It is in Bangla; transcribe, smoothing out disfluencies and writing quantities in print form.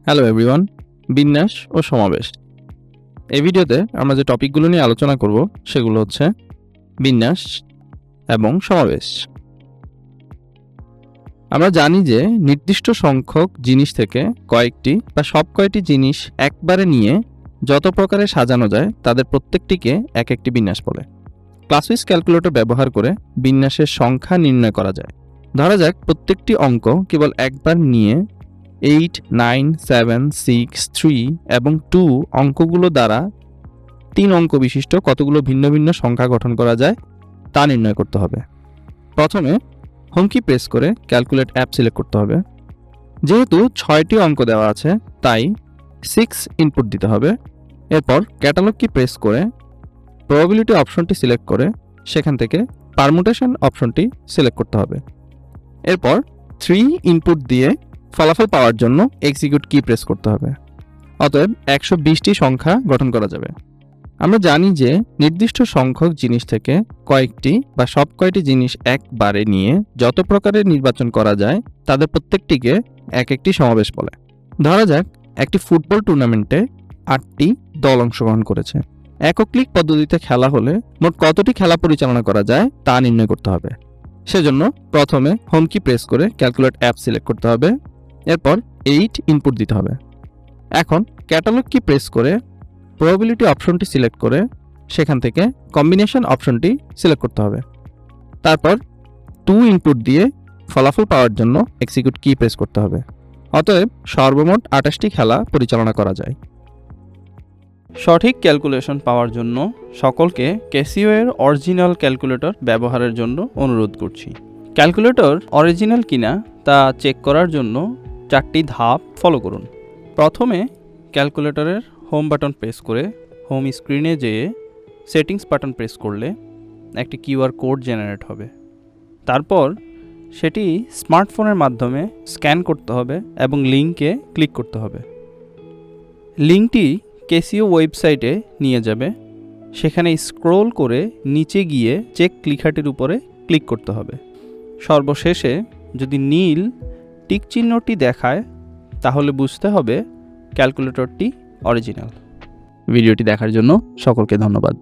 হ্যালো এভরিওয়ান, বিন্যাস ও সমাবেশ। এই ভিডিওতে আমরা যে টপিকগুলো নিয়ে আলোচনা করব সেগুলো হচ্ছে বিন্যাস এবং সমাবেশ। আমরা জানি যে নির্দিষ্ট সংখ্যক জিনিস থেকে কয়েকটি বা সব কয়টি জিনিস একবারে নিয়ে যত প্রকারে সাজানো যায় তাদের প্রত্যেকটিকে এক একটি বিন্যাস বলে। ক্লাসউইজ ক্যালকুলেটর ব্যবহার করে বিন্যাসের সংখ্যা নির্ণয় করা যায়। ধরা যাক প্রত্যেকটি অঙ্ক কেবল একবার নিয়ে 8, 9, 7, 6, 3 এবং 2 অঙ্কগুলো দ্বারা 3 অঙ্ক বিশিষ্ট কতগুলো ভিন্ন ভিন্ন সংখ্যা গঠন করা যায় তা নির্ণয় করতে হবে। প্রথমে হোম কি প্রেস করে ক্যালকুলেট অ্যাপ সিলেক্ট করতে হবে। যেহেতু 6টি অঙ্ক দেওয়া আছে তাই 6 ইনপুট দিতে হবে। এরপর ক্যাটালগ কি প্রেস করে প্রবাবিলিটি অপশনটি সিলেক্ট করে সেখান থেকে পারমুটেশন অপশনটি সিলেক্ট করতে হবে। এরপর 3 ইনপুট দিয়ে ফলাফল পাওয়ার জন্য এক্সিকিউট কি প্রেস করতে হবে। অতএব 120টি সংখ্যা গঠন করা যাবে। আমরা জানি যে নির্দিষ্ট সংখ্যক জিনিস থেকে কয়েকটি বা সব কয়টি জিনিস একবারে নিয়ে যত প্রকারের নির্বাচন করা যায় তাদের প্রত্যেকটিকে এক একটি সমাবেশ বলে। ধরা যাক একটি ফুটবল টুর্নামেন্টে 8টি দল অংশগ্রহণ করেছে। একক ক্লিক পদ্ধতিতে খেলা হলে মোট কতটি খেলা পরিচালনা করা যায় তা নির্ণয় করতে হবে। সেজন্য প্রথমে হোম কি প্রেস করে ক্যালকুলেট অ্যাপ সিলেক্ট করতে হবে। এরপর 8 ইনপুট দিতে হবে। এখন ক্যাটালগ কি প্রেস করে প্রবাবিলিটি অপশনটি সিলেক্ট করে সেখান থেকে কম্বিনেশন অপশনটি সিলেক্ট করতে হবে। তারপর 2 ইনপুট দিয়ে ফলাফল পাওয়ার জন্য এক্সিকিউট কি প্রেস করতে হবে। অতএব সর্বমোট 28টি খেলা পরিচালনা করা যায়। সঠিক ক্যালকুলেশন পাওয়ার জন্য সকলকে ক্যাসিও এর অরিজিনাল ক্যালকুলেটর ব্যবহারের জন্য অনুরোধ করছি। ক্যালকুলেটর অরিজিনাল কিনা তা চেক করার জন্য 4টি ধাপ ফলো করুন। প্রথমে ক্যালকুলেটরের হোম বাটন প্রেস করে হোম স্ক্রিনে যেয়ে সেটিংস বাটন প্রেস করলে একটি কিউআর কোড জেনারেট হবে। তারপর সেটি স্মার্টফোনের মাধ্যমে স্ক্যান করতে হবে এবং লিঙ্কে ক্লিক করতে হবে। লিঙ্কটি ক্যাসিও ওয়েবসাইটে নিয়ে যাবে। সেখানে স্ক্রোল করে নিচে গিয়ে চেক লেখাটির উপরে ক্লিক করতে হবে। সর্বশেষে যদি নীল টিক চিহ্নটি দেখায় তাহলে বুঝতে হবে ক্যালকুলেটরটি অরিজিনাল। ভিডিওটি দেখার জন্য সকলকে ধন্যবাদ।